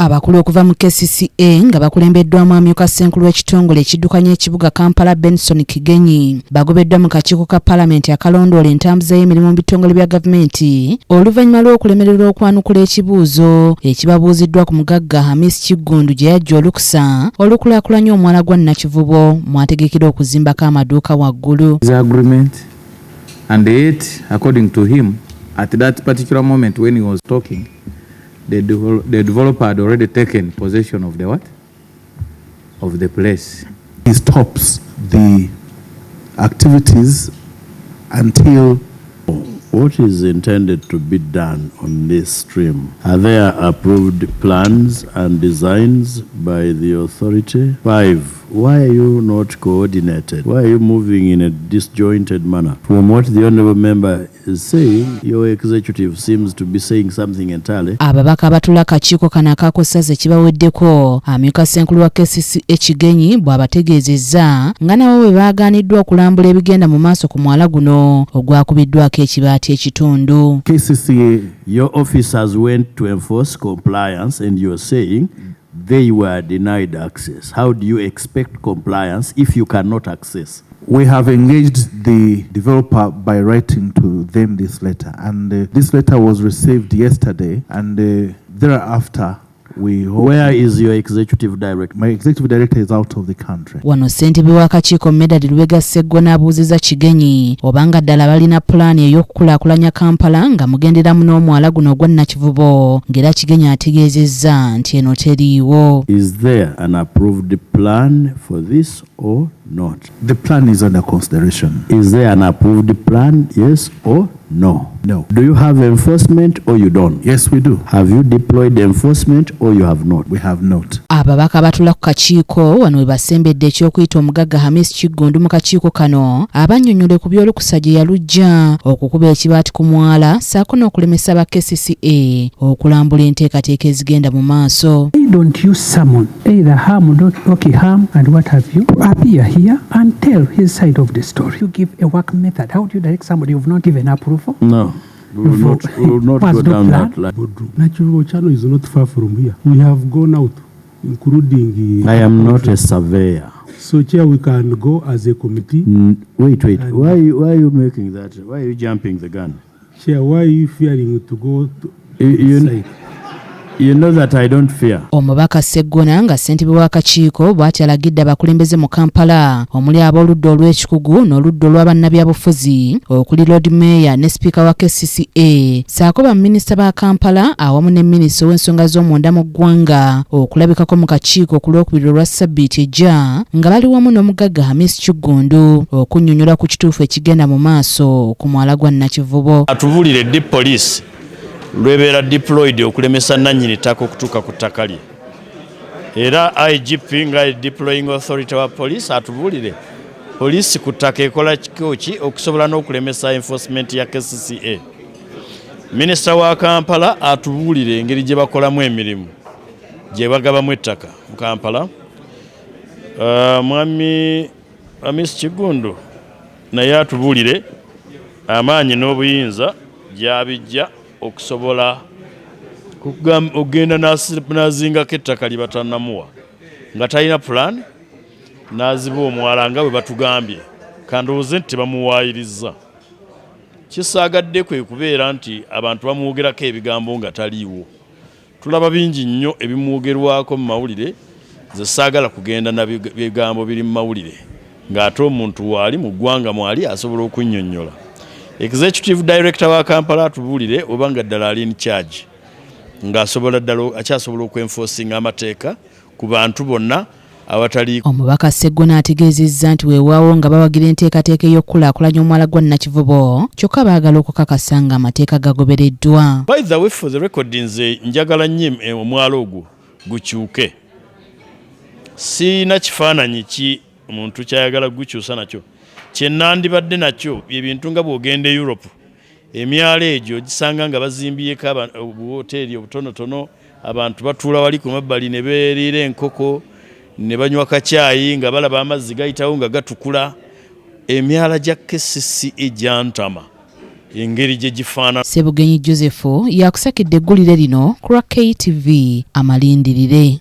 Abakulu okuva mu KCCA nga bakulembeddwamu amyuka Ssenkulu w'ekitongole ekiddukanya ekibuga Kampala Benson Kigenyi bagobeddwa mu kakiiko ka Paalamenti akalondoola entambuza y'emirimu mu bitongole bya gavumenti oluvannyuma lw'okulemererwa okwanukula ekibuuzo ekibabuuziddwa ku mugagga Hamis Kiggundu gye yajja olukusa olukulaakulanya omwala gwa Nakivubo mwategekera okuzimbako amaduuka waggulu. And yet, according to him, at that particular moment when he was talking, the developer had already taken possession of the what? Of the place. He stops the activities until what is intended to be done on this stream. Are there approved plans and designs by the authority? 5. Why are you not coordinated? Why are you moving in a disjointed manner? From what the honourable member is saying, your executive seems to be saying something entirely. Ababaka abatula akakiiko kano akakosaze ekibaweddeko amyuka Ssenkulu wa KCCA Kigenyi bw'abategeezezza nga nabo bwe baagaaniddwa okulambula ebigenda mu maaso ku mwala guno ogwakubiddwako ekibaati ekitundu. KCCA, your officers went to enforce compliance and you're saying they were denied access. How do you expect compliance if you cannot access? We have engaged the developer by writing to them this letter, and this letter was received yesterday, and thereafter we hope. Where is your executive director? My executive director is out of the country. Wano ssentebe w'akakiiko Medard Lubega Ssegona abuuzizza Kigenyi obanga ddala balina pulaani ey'okukulaakulanya Kampala nga mugenderamu n'omwala guno ogwa Nakivubo ng'era Kigenyi ategeezezza nti eno teriiwo. Is there an approved plan for this or not? The plan is under consideration. Is there an approved plan, yes or no? No. Do you have enforcement or you don't? Yes, we do. Have you deployed enforcement or you have not? We have not. Ababaka abatula ku kakiiko wano we basembedde eky'okuyita omugagga Hamis Kiggundu mu kakiiko kano abannyonnyole ku by'olukusa gye yalujja okukuba ekibaati ku mwala ssaako n'okulemesa ba KCCA okulambula enteekateeka ezigenda mu maaso. Why don't you summon either Ham or Ham and what have you to appear here and tell his side of the story? You give a work method. How do you direct somebody who have not given approval? No. We will not go down that line. Natural channel is not far from here. We have gone out, including... I am not a surveyor. So, Chair, we can go as a committee. Wait. Why are you making that? Why are you jumping the gun? Chair, why are you fearing to go to You know that I don't fear. Omubaka Ssegona nga ssentebe w'akakiiko bw'ati alagidde abakulembeze mu Kampala omuli ab'oludda olw'ekikugu n'oludda olw'abannabyabufuzi okuli Lord Mayor ne Sipiika wa KCCA ssaako baminisita ba Kampala awamu ne minisita w'ensonga z'omunda mu ggwanga okulabikako mu kakiiko ku lwokubiri olwa Ssabbiiti ejja nga bali wamu n'omugagga Hamis Kiggundu okunnyonnyola ku kituufu ekigenda mu maaso ku mwala gwa Nakivubo. Atubulire di police lwebera deployed okulemesa nannyini ttaka okutuuka ku ttaka lye era IGP nga deploying authority wa police atubulire police ku ttaka ekola kikoki okusobola n'okulemesa enforcement ya KCCA. Minisita wa Kampala atubulire engeri gye bakolamu emirimu gye bagabamu ettaka mu Kampala. Mwami Hamis Kiggundu naye atubulire amaanyi n'obuyinza gy'abijja okusobola okugenda n'azingako ettaka lye batannamuwa nga talina plan n'aziba omwala nga bwe batugambye kandowooze nti tebamuwaayiriza. Kisaagadde kwe kubeera nti abantu bamwogerako ebigambo nga taliiwo. Tulaba bingi nnyo ebimwogerwako mu mawulire ze saagala kugenda na bigambo biri mu mawulire ng'ate omuntu waali mu ggwanga mwali asobola okunnyonnyola. Executive Director wa Kampala atubulire obanga ddala ali in charge ng'asobola ddala akyasobola okwenforcing amateeka ku bantu bonna awatali. Omubaka Ssegona ategeezezza nti weewaawo nga bawagira enteekateeka ey'okukulaakulanya omwala gwa Nakivubo kyokka baagala okukakasa nga amateeka gagobereddwa. By the way, for the record, nze njagala nnyo omwala ogwo gukyuke. Sina kifaananyi ki omuntu kyayagala gukyusa nakyo. Kyennandibadde nakyo ebintu nga bw'ogenda Europe emyalo egyo gisanga nga bazimbiyeko obuwoteeri obutonotono abantu batuula wali ku mabbali ne beeriira enkoko ne banywa kacaayi nga balaba amazzi gayitawo nga gatukula. Emyala gya KCCA gyantama engeri gye gifaanana. Ssebugenyi Joseph yakusakidde eggulire lino ku KTV amalindirire.